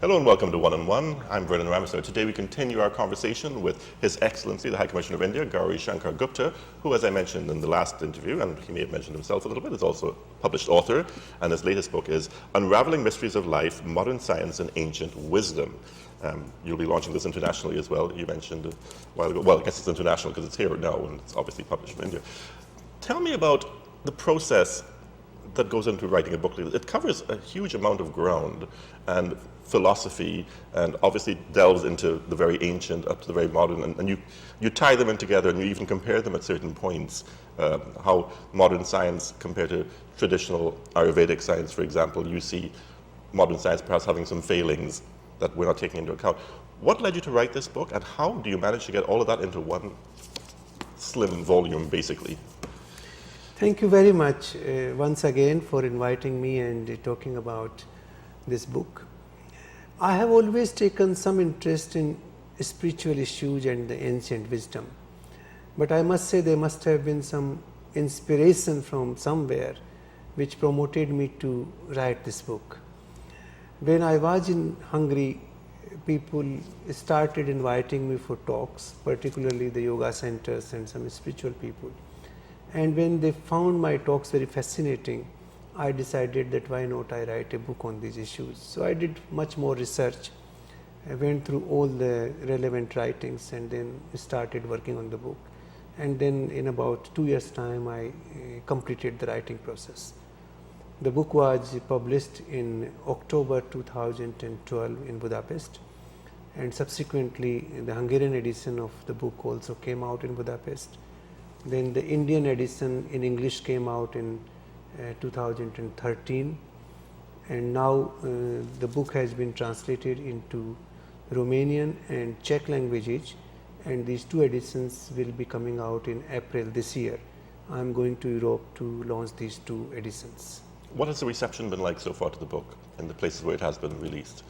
Hello and welcome to One on One. I'm Vernon Ramesar. Today we continue our conversation with His Excellency, the High Commissioner of India, Gauri+Shankar+Gupta, who, as I mentioned in the last interview, and he may have mentioned himself a little bit, is also a published author, and his latest book is Unraveling Mysteries of Life, Modern Science and Ancient Wisdom. You'll be launching this internationally as well. You mentioned a while ago. Well, I guess it's international because it's here now and it's obviously published in India. Tell me about the process that goes into writing a book like this. It covers a huge amount of ground and philosophy, and obviously delves into the very ancient up to the very modern, and you tie them in together, and you even compare them at certain points, how modern science compared to traditional Ayurvedic science, for example. You see modern science perhaps having some failings that we're not taking into account. What led you to write this book, and how do you manage to get all of that into one slim volume, basically? Thank you very much once again for inviting me and talking about this book. I have always taken some interest in spiritual issues and the ancient wisdom, but I must say there must have been some inspiration from somewhere which promoted me to write this book. When I was in Hungary, people started inviting me for talks, particularly the yoga centers and some spiritual people. And when they found my talks very fascinating, I decided that why not I write a book on these issues. So I did much more research. I went through all the relevant writings and then started working on the book. And then in about 2 years' time, I completed the writing process. The book was published in October 2012 in Budapest, and subsequently the Hungarian edition of the book also came out in Budapest. Then the Indian edition in English came out in 2013, and now the book has been translated into Romanian and Czech languages, and these two editions will be coming out in April this year. I am going to Europe to launch these two editions. What has the reception been like so far to the book in the places where it has been released?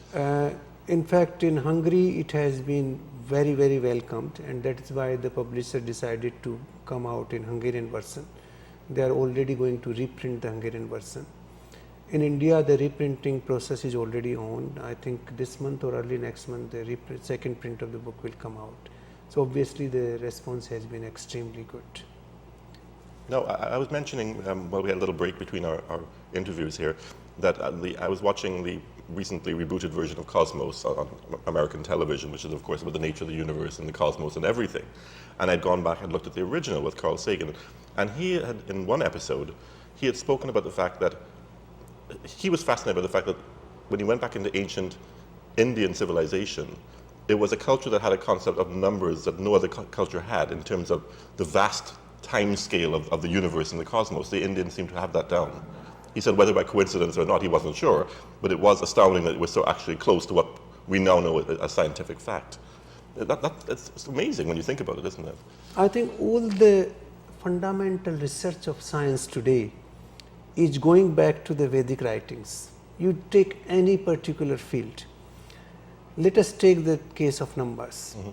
In fact, in Hungary it has been very, very welcomed, and that is why the publisher decided to come out in Hungarian version. They are already going to reprint the Hungarian version. In India, the reprinting process is already on. I think this month or early next month, the second print of the book will come out. So obviously the response has been extremely good. No, I was mentioning, while we had a little break between our interviews here, that I was watching the recently rebooted version of Cosmos on American television, which is of course about the nature of the universe and the cosmos and everything. And I'd gone back and looked at the original with Carl Sagan, and he had, in one episode, he had spoken about the fact that he was fascinated by the fact that when he went back into ancient Indian civilization, it was a culture that had a concept of numbers that no other culture had in terms of the vast time scale of the universe and the cosmos. The Indians seemed to have that down. He said whether by coincidence or not, he wasn't sure, but it was astounding that it was so actually close to what we now know as scientific fact. It's amazing when you think about it, isn't it? I think all the fundamental research of science today is going back to the Vedic writings. You take any particular field. Let us take the case of numbers. Mm-hmm.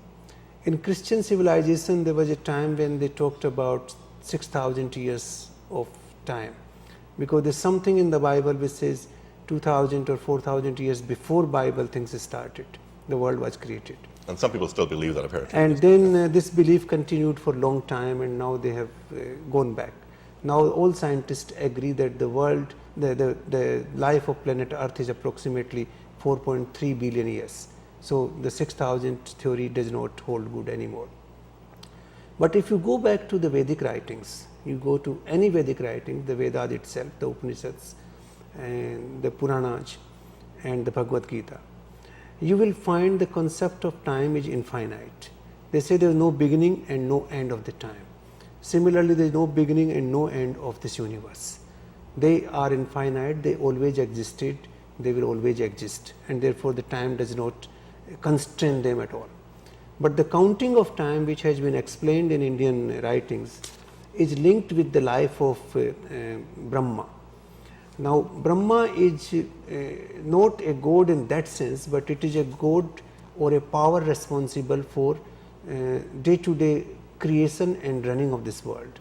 In Christian civilization, there was a time when they talked about 6,000 years of time, because there's something in the Bible which says 2,000 or 4,000 years before Bible things started, the world was created. And some people still believe that, apparently. And then this belief continued for a long time, and now they have gone back. Now all scientists agree that the world, the life of planet Earth is approximately 4.3 billion years. So the 6,000 theory does not hold good anymore. But if you go back to the Vedic writings, you go to any Vedic writing, the Vedas itself, the Upanishads, and the Puranas, and the Bhagavad Gita, you will find the concept of time is infinite. They say there is no beginning and no end of the time. Similarly, there is no beginning and no end of this universe. They are infinite, they always existed, they will always exist, and therefore the time does not constrain them at all. But the counting of time, which has been explained in Indian writings, is linked with the life of Brahma. Now, Brahma is not a god in that sense, but it is a god or a power responsible for day-to-day creation and running of this world.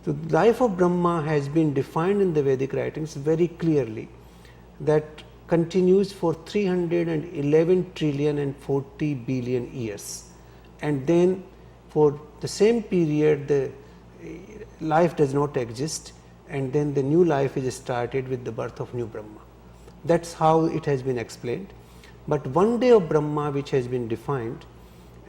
So, the life of Brahma has been defined in the Vedic writings very clearly, that continues for 311 trillion and 40 billion years, and then for the same period the life does not exist, and then the new life is started with the birth of new Brahma. That is how it has been explained. But one day of Brahma which has been defined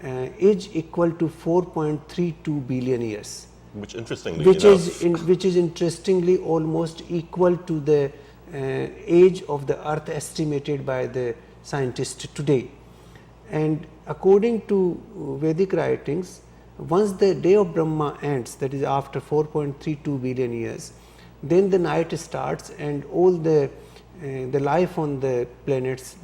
is equal to 4.32 billion years, Which interestingly which enough, is interestingly almost equal to the age of the earth estimated by the scientists today. And according to Vedic writings, once the day of Brahma ends, that is after 4.32 billion years, then the night starts and all the life on the planets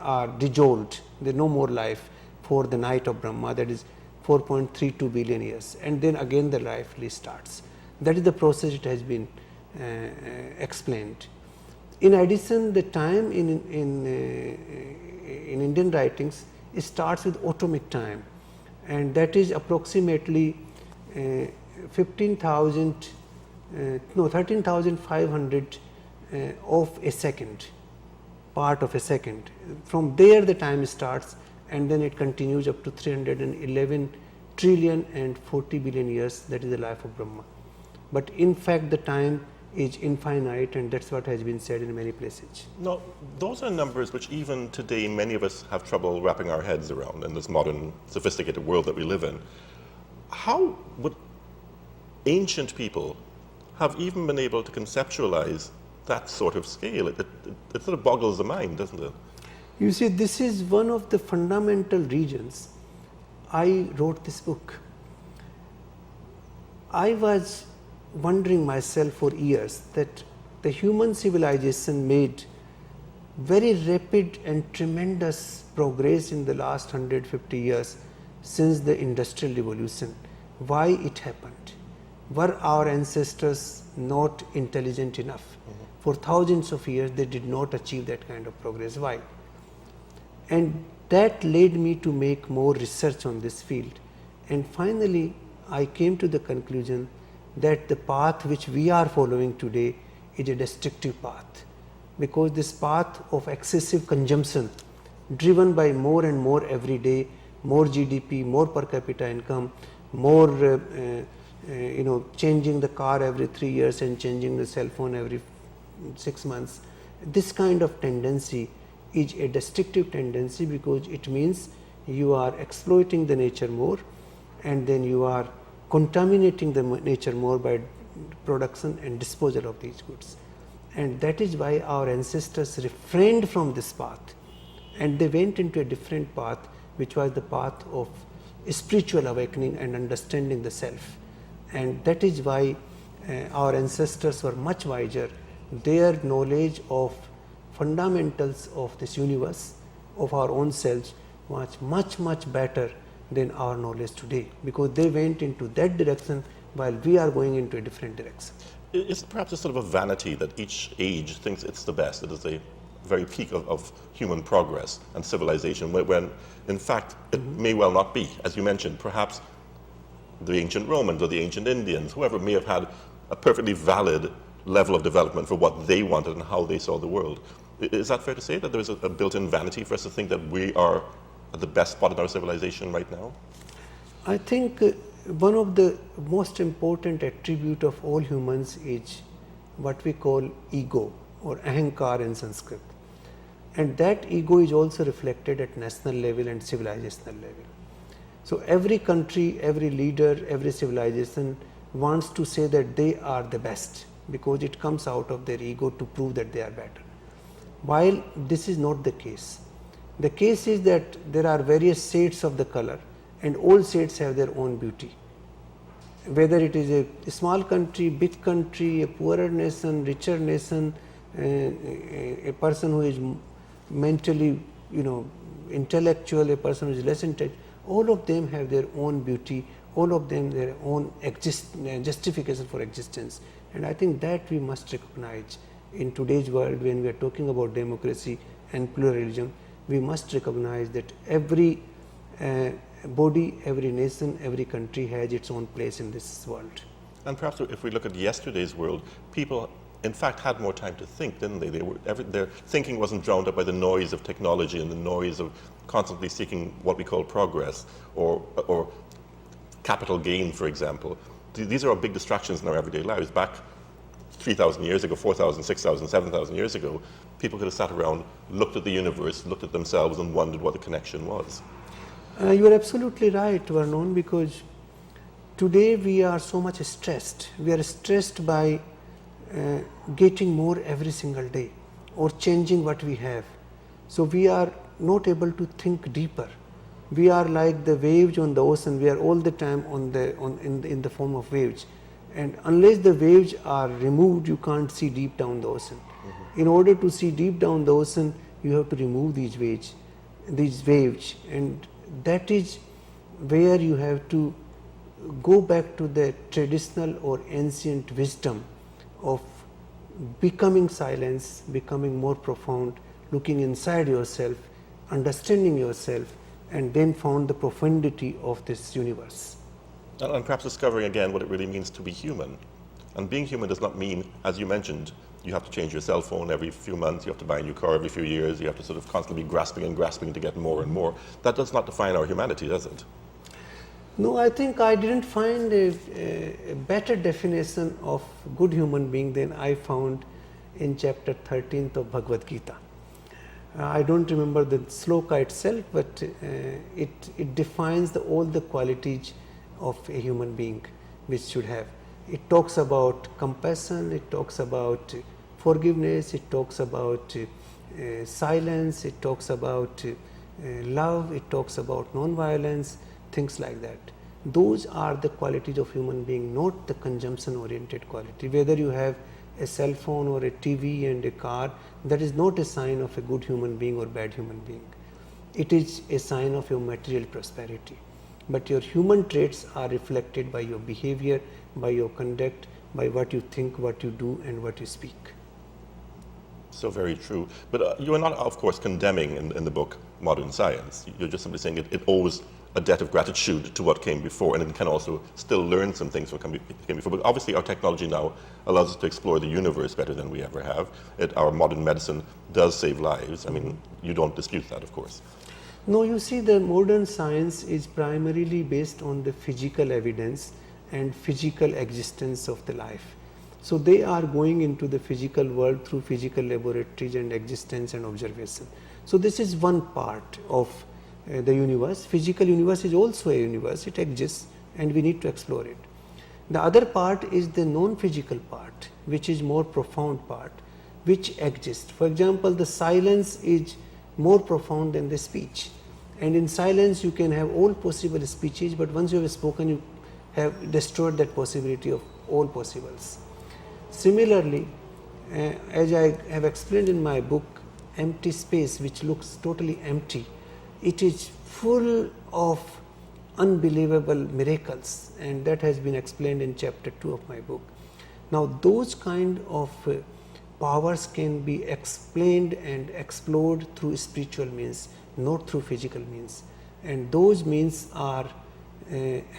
are dissolved. There is no more life for the night of Brahma, that is 4.32 billion years, and then again the life restarts. That is the process it has been explained. In addition, the time in Indian writings, it starts with atomic time, and that is approximately 13,500 of a second, part of a second. From there the time starts, and then it continues up to 311 trillion and 40 billion years, that is the life of Brahma. But in fact the time is infinite, and that is what has been said in many places. no, those are numbers which even today many of us have trouble wrapping our heads around in this modern, sophisticated world that we live in. How would ancient people have even been able to conceptualize that sort of scale? It sort of boggles the mind, doesn't it? You see, this is one of the fundamental reasons I wrote this book. I was wondering myself for years that the human civilization made very rapid and tremendous progress in the last 150 years since the Industrial Revolution. Why it happened? Were our ancestors not intelligent enough? For thousands of years they did not achieve that kind of progress. Why? And that led me to make more research on this field, and finally I came to the conclusion that the path which we are following today is a destructive path, because this path of excessive consumption driven by more and more every day, more GDP, more per capita income, more changing the car every 3 years and changing the cell phone every 6 months, this kind of tendency is a destructive tendency, because it means you are exploiting the nature more, and then you are contaminating the nature more by production and disposal of these goods. And that is why our ancestors refrained from this path, and they went into a different path, which was the path of spiritual awakening and understanding the self. And that is why our ancestors were much wiser. Their knowledge of fundamentals of this universe, of our own selves, was much better than our knowledge today, because they went into that direction while we are going into a different direction. Is it perhaps a sort of a vanity that each age thinks it's the best, it is the very peak of human progress and civilization, when in fact it may well not be? As you mentioned, perhaps the ancient Romans or the ancient Indians, whoever, may have had a perfectly valid level of development for what they wanted and how they saw the world. Is that fair to say, that there is a built-in vanity for us to think that we are at the best spot in our civilization right now? I think one of the most important attribute of all humans is what we call ego, or ahankar in Sanskrit, and that ego is also reflected at national level and civilizational level. So every country, every leader, every civilization wants to say that they are the best, because it comes out of their ego to prove that they are better. While this is not the case. The case is that there are various shades of the color, and all shades have their own beauty. Whether it is a small country, big country, a poorer nation, richer nation, a person who is mentally, intellectual, a person who is less intellectual, all of them have their own beauty, all of them their own justification for existence. And I think that we must recognize in today's world, when we are talking about democracy and pluralism. We must recognize that every body, every nation, every country has its own place in this world. And perhaps if we look at yesterday's world, people in fact, had more time to think, didn't they? Their thinking wasn't drowned out by the noise of technology and the noise of constantly seeking what we call progress or capital gain, for example. These are our big distractions in our everyday lives. Back 3,000 years ago, 4,000, 6,000, 7,000 years ago, people could have sat around, looked at the universe, looked at themselves, and wondered what the connection was. You are absolutely right, Vernon, because today we are so much stressed. We are stressed by getting more every single day or changing what we have. So we are not able to think deeper. We are like the waves on the ocean. We are all the time in the form of waves. And unless the waves are removed, you can't see deep down the ocean. Mm-hmm. In order to see deep down the ocean, you have to remove these waves, and that is where you have to go back to the traditional or ancient wisdom of becoming silence, becoming more profound, looking inside yourself, understanding yourself, and then found the profundity of this universe. And perhaps discovering again what it really means to be human. And being human does not mean, as you mentioned, you have to change your cell phone every few months, you have to buy a new car every few years, you have to sort of constantly be grasping and grasping to get more and more. That does not define our humanity, does it? No, I think I didn't find a better definition of good human being than I found in chapter 13th of Bhagavad Gita. I don't remember the sloka itself, but it defines all the qualities of a human being which should have. It talks about compassion, it talks about forgiveness, it talks about silence, it talks about love, it talks about non-violence, things like that. Those are the qualities of human being, not the consumption oriented quality. Whether you have a cell phone or a TV and a car, that is not a sign of a good human being or bad human being. It is a sign of your material prosperity. But your human traits are reflected by your behavior, by your conduct, by what you think, what you do, and what you speak. So very true. But you are not, of course, condemning in the book modern science. You're just simply saying it owes a debt of gratitude to what came before, and it can also still learn some things from what came before. But obviously our technology now allows us to explore the universe better than we ever have. Our modern medicine does save lives. I mean, you don't dispute that, of course. No, you see, the modern science is primarily based on the physical evidence and physical existence of the life. So they are going into the physical world through physical laboratories and existence and observation. So this is one part of the universe. Physical universe is also a universe, it exists and we need to explore it. The other part is the non-physical part, which is more profound part, which exists. For example, the silence is more profound than the speech, and in silence you can have all possible speeches, but once you have spoken, you have destroyed that possibility of all possibles. Similarly, as I have explained in my book, empty space, which looks totally empty, it is full of unbelievable miracles, and that has been explained in chapter 2 of my book. Now those kind of powers can be explained and explored through spiritual means, not through physical means, and those means are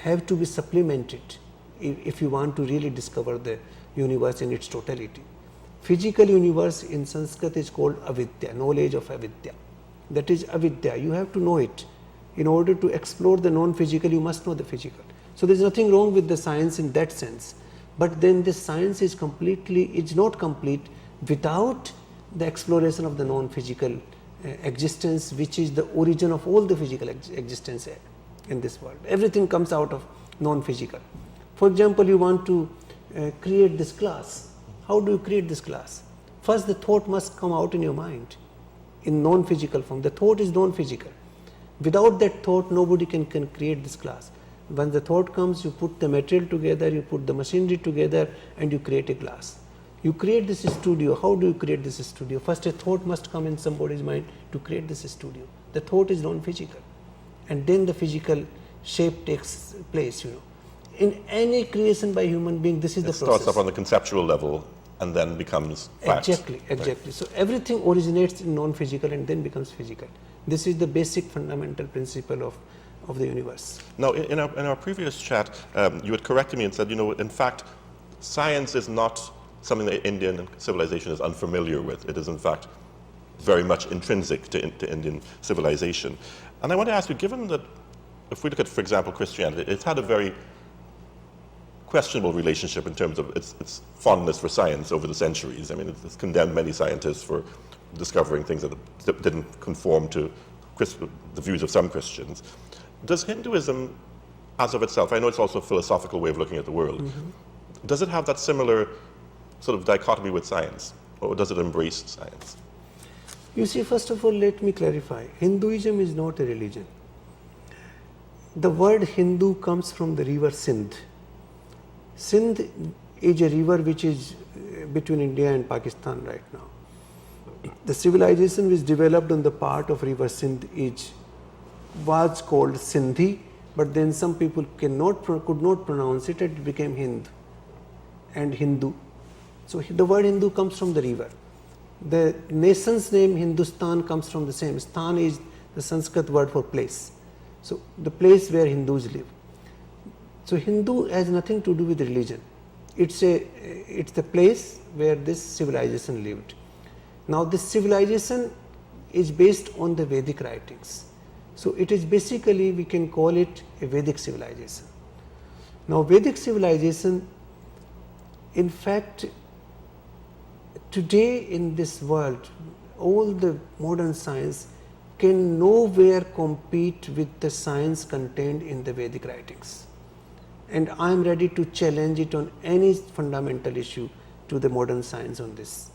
have to be supplemented if you want to really discover the universe in its totality. Physical universe in Sanskrit is called avidya, knowledge of avidya. That is avidya, you have to know it. In order to explore the non-physical, you must know the physical. So there is nothing wrong with the science in that sense, but then the science is not complete without the exploration of the non-physical existence, which is the origin of all the physical existence in this world. Everything comes out of non-physical. For example, you want to create this glass. How do you create this glass? First, the thought must come out in your mind in non-physical form. The thought is non-physical. Without that thought, nobody can create this glass. When the thought comes, you put the material together, you put the machinery together, and you create a glass. You create this studio. How do you create this studio? First, a thought must come in somebody's mind to create this studio. The thought is non-physical, and then the physical shape takes place. In any creation by human being, this is the process. It starts off on the conceptual level and then becomes fact. Exactly. Right. So everything originates in non-physical and then becomes physical. This is the basic fundamental principle of the universe. Now, in our previous chat, you had corrected me and said, in fact, science is not something that Indian civilization is unfamiliar with. It is, in fact, very much intrinsic to Indian civilization. And I want to ask you, given that, if we look at, for example, Christianity, it's had a very questionable relationship in terms of its fondness for science over the centuries. I mean, it's condemned many scientists for discovering things that didn't conform to the views of some Christians. Does Hinduism, as of itself, I know it's also a philosophical way of looking at the world, does it have that similar sort of dichotomy with science, or does it embrace science? You see, first of all, let me clarify. Hinduism is not a religion. The word Hindu comes from the river Sindh. Sindh is a river which is between India and Pakistan right now. The civilization which developed on the part of river Sindh was called Sindhi, but then some people could not pronounce it, and it became Hind and Hindu. So the word Hindu comes from the river. The nation's name Hindustan comes from the same. Stan is the Sanskrit word for place. So the place where Hindus live. So Hindu has nothing to do with religion. It's the place where this civilization lived. Now this civilization is based on the Vedic writings. So it is basically, we can call it a Vedic civilization. Now Vedic civilization, in fact, today in this world, all the modern science can nowhere compete with the science contained in the Vedic writings. And I am ready to challenge it on any fundamental issue to the modern science on this.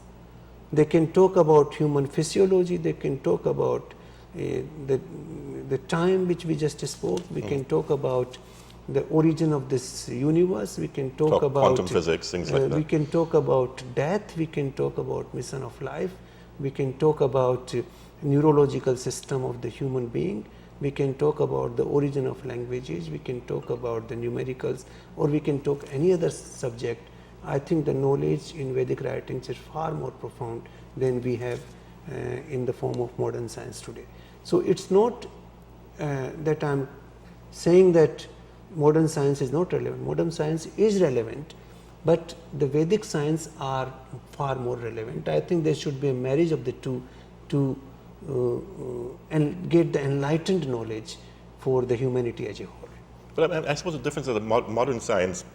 They can talk about human physiology, they can talk about the time which we just spoke, we can talk about the origin of this universe, we can talk about quantum physics, things like that. We can talk about death, we can talk about mission of life, we can talk about neurological system of the human being, we can talk about the origin of languages, we can talk about the numericals, or we can talk any other subject. I think the knowledge in Vedic writings is far more profound than we have in the form of modern science today. So it's not that I'm saying that modern science is not relevant. Modern science is relevant, but the Vedic science are far more relevant. I think there should be a marriage of the two to and get the enlightened knowledge for the humanity as a whole. But I suppose the difference is that modern science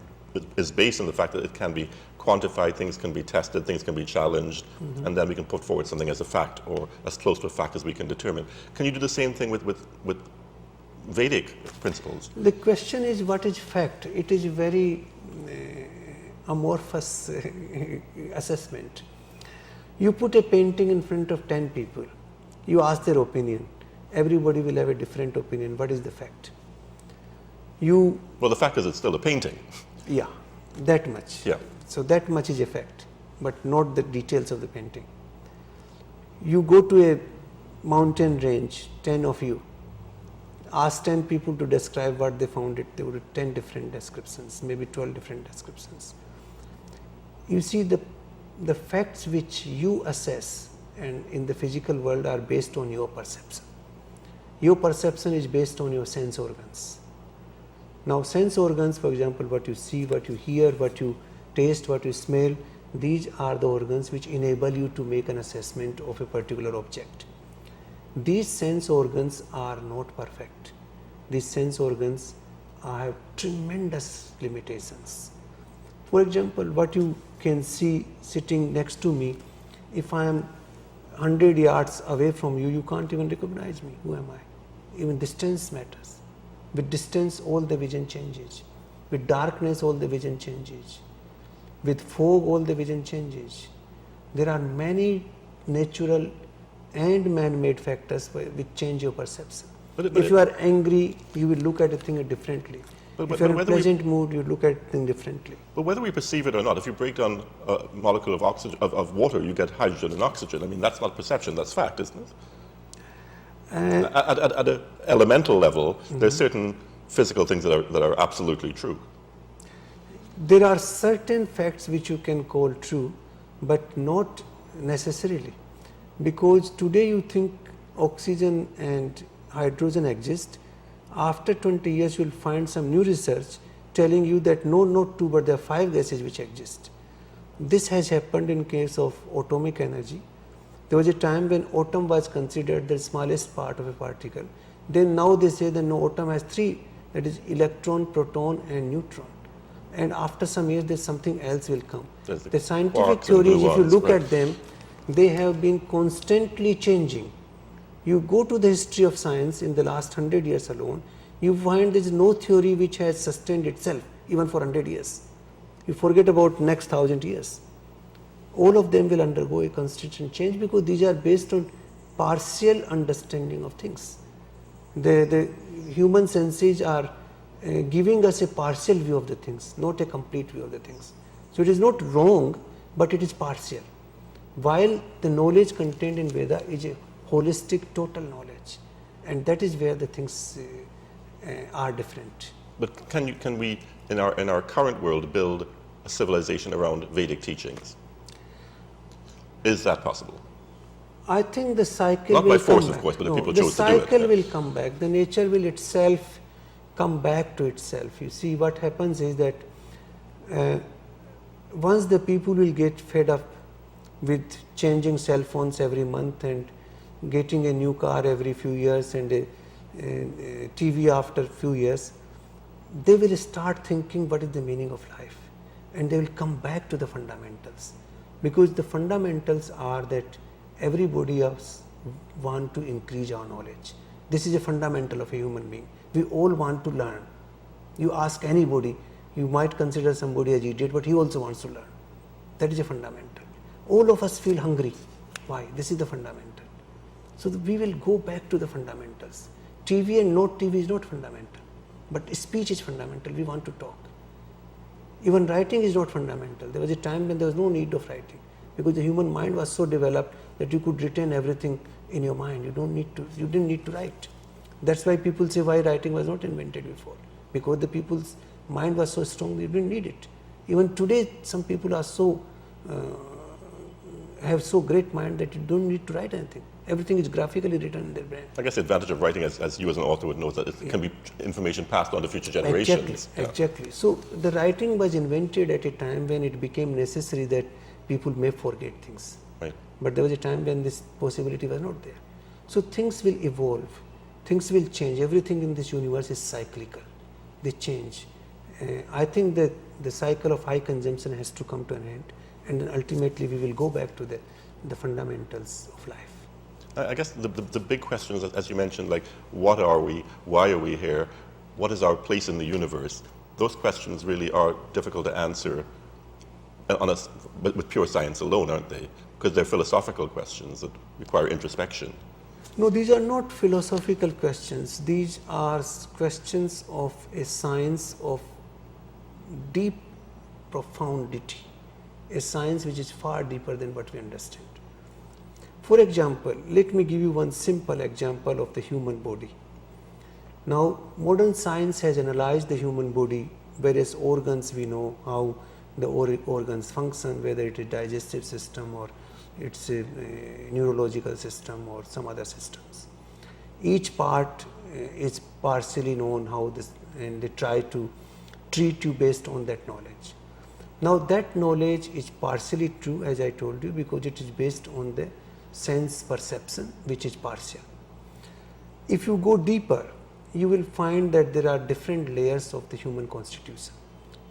is based on the fact that it can be quantified, things can be tested, things can be challenged, and then we can put forward something as a fact or as close to a fact as we can determine. Can you do the same thing with Vedic principles? The question is, what is fact? It is a very amorphous assessment. You put a painting in front of 10 people, you ask their opinion, everybody will have a different opinion. What is the fact? Well, the fact is it's still a painting. Yeah, that much. Yeah. So that much is a fact, but not the details of the painting. You go to a mountain range, 10 of you, ask 10 people to describe what they found it, there were 10 different descriptions, maybe 12 different descriptions. You see, the facts which you assess and in the physical world are based on your perception. Your perception is based on your sense organs. Now sense organs, for example, what you see, what you hear, what you taste, what you smell, these are the organs which enable you to make an assessment of a particular object. These sense organs are not perfect. These sense organs have tremendous limitations. For example, what you can see sitting next to me, if I am 100 yards away from you, you can't even recognize me. Who am I? Even distance matters. With distance, all the vision changes. With darkness, all the vision changes. With fog, all the vision changes. There are many natural and man-made factors which change your perception. If you are angry, you will look at a thing differently. If you are in a pleasant mood, you look at a thing differently. But whether we perceive it or not, if you break down a molecule of oxygen of water, you get hydrogen and oxygen. I mean, that's not perception, that's fact, isn't it? At an elemental level, there's certain physical things that are absolutely true. There are certain facts which you can call true, but not necessarily. Because today you think oxygen and hydrogen exist. After 20 years, you will find some new research telling you that no, not two, but there are 5 gases which exist. This has happened in case of atomic energy. There was a time when atom was considered the smallest part of a particle. Then now they say that no, atom has three, that is electron, proton and neutron. And after some years, there's something else will come. The scientific theories, if you look at them, they have been constantly changing. You go to the history of science in the last 100 years alone, you find there is no theory which has sustained itself even for 100 years. You forget about next 1000 years. All of them will undergo a constant change because these are based on partial understanding of things. The human senses are giving us a partial view of the things, not a complete view of the things. So it is not wrong, but it is partial. While the knowledge contained in Veda is a holistic, total knowledge, and that is where the things are different. But can we in our current world build a civilization around Vedic teachings? Is that possible? I think the cycle not will by force, come of course, back. but if people the chose to do it. cycle will come back. The nature will itself come back to itself. You see, what happens is that once the people will get fed up with changing cell phones every month and getting a new car every few years and a TV after few years, they will start thinking what is the meaning of life, and they will come back to the fundamentals, because the fundamentals are that everybody else want to increase our knowledge. This is a fundamental of a human being. We all want to learn. You ask anybody, you might consider somebody as idiot, but he also wants to learn. That is a fundamental. All of us feel hungry. Why? This is the fundamental. So we will go back to the fundamentals. TV and not TV is not fundamental, but speech is fundamental. We want to talk. Even writing is not fundamental. There was a time when there was no need of writing, because the human mind was so developed that you could retain everything in your mind. You didn't need to write. That's why people say why writing was not invented before, because the people's mind was so strong they didn't need it. Even today, some people are so have so great mind that you don't need to write anything. Everything is graphically written in their brain. I guess the advantage of writing, as you as an author would know, is that it can be information passed on to future generations. Exactly. So the writing was invented at a time when it became necessary that people may forget things. Right. But there was a time when this possibility was not there. So things will evolve, things will change. Everything in this universe is cyclical. They change. I think that the cycle of high consumption has to come to an end, and then ultimately we will go back to the fundamentals of life. I guess the big question is, as you mentioned, like, what are we? Why are we here? What is our place in the universe? Those questions really are difficult to answer with pure science alone, aren't they? Because they're philosophical questions that require introspection. No, these are not philosophical questions. These are questions of a science of deep profundity, a science which is far deeper than what we understand. For example, let me give you one simple example of the human body. Now, modern science has analyzed the human body, various organs. We know how the organs function, whether it is digestive system or it's a neurological system or some other systems. Each part is partially known how this, and they try to treat you based on that knowledge. Now that knowledge is partially true, as I told you, because it is based on the sense perception, which is partial. If you go deeper, you will find that there are different layers of the human constitution.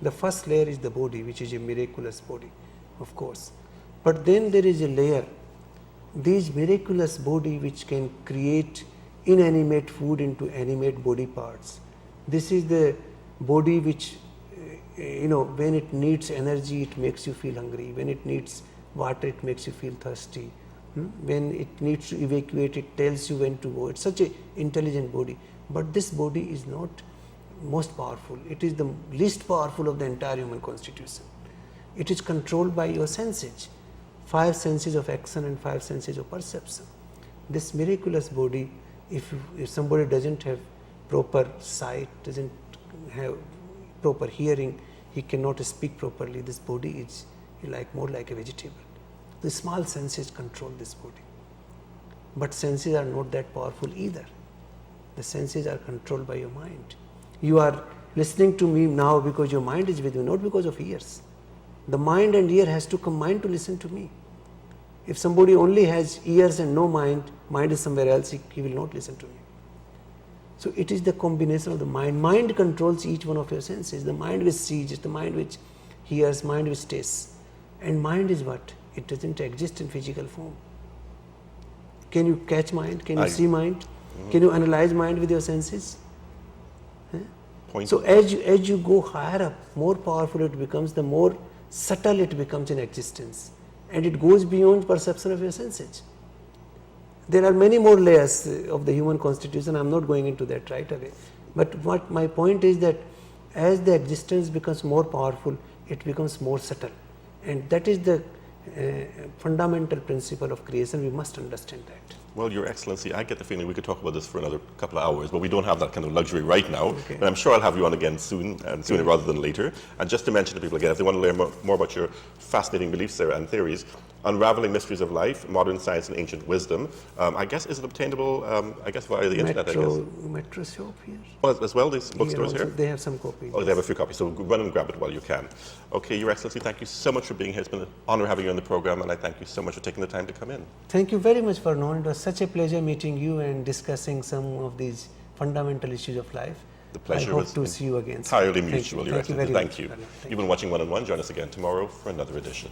The first layer is the body, which is a miraculous body, of course. But then there is a layer, these miraculous body which can create inanimate food into animate body parts. This is the body which, when it needs energy, it makes you feel hungry. When it needs water, it makes you feel thirsty. When it needs to evacuate, it tells you when to go. It's such an intelligent body. But this body is not most powerful. It is the least powerful of the entire human constitution. It is controlled by your senses, 5 senses of action and 5 senses of perception. This miraculous body, if somebody doesn't have proper sight, doesn't have proper hearing, he cannot speak properly, this body is more like a vegetable. The small senses control this body. But senses are not that powerful either. The senses are controlled by your mind. You are listening to me now because your mind is with you, not because of ears. The mind and ear has to combine to listen to me. If somebody only has ears and no mind, mind is somewhere else, he will not listen to me. So it is the combination of the mind. Mind controls each one of your senses. The mind which sees, the mind which hears, mind which tastes. And mind is what? It doesn't exist in physical form. Can you catch mind? Can you see mind? Can you analyze mind with your senses? So as you go higher up, more powerful it becomes, the more subtle it becomes in existence. And it goes beyond perception of your senses. There are many more layers of the human constitution. I am not going into that right away. But what my point is that as the existence becomes more powerful, it becomes more subtle. And that is the fundamental principle of creation. We must understand that. Well, Your Excellency, I get the feeling we could talk about this for another couple of hours, but we don't have that kind of luxury right now. Okay. And I'm sure I'll have you on again soon, and sooner rather than later. And just to mention to people again, if they want to learn more about your fascinating beliefs there and theories, Unraveling Mysteries of Life, Modern Science and Ancient Wisdom, I guess is it obtainable, I guess via the internet, I guess? Metro shop here. Oh, as well, these bookstores here? They have some copies. Oh, they have a few copies, so run and grab it while you can. Okay, Your Excellency, thank you so much for being here. It's been an honor having you on the program, and I thank you so much for taking the time to come in. Thank you very much, Vernon. It was such a pleasure meeting you and discussing some of these fundamental issues of life. The pleasure I hope was to see you again. entirely mutual, Your Excellency. Thank you. Thank you. You've been watching One-on-One. Join us again tomorrow for another edition.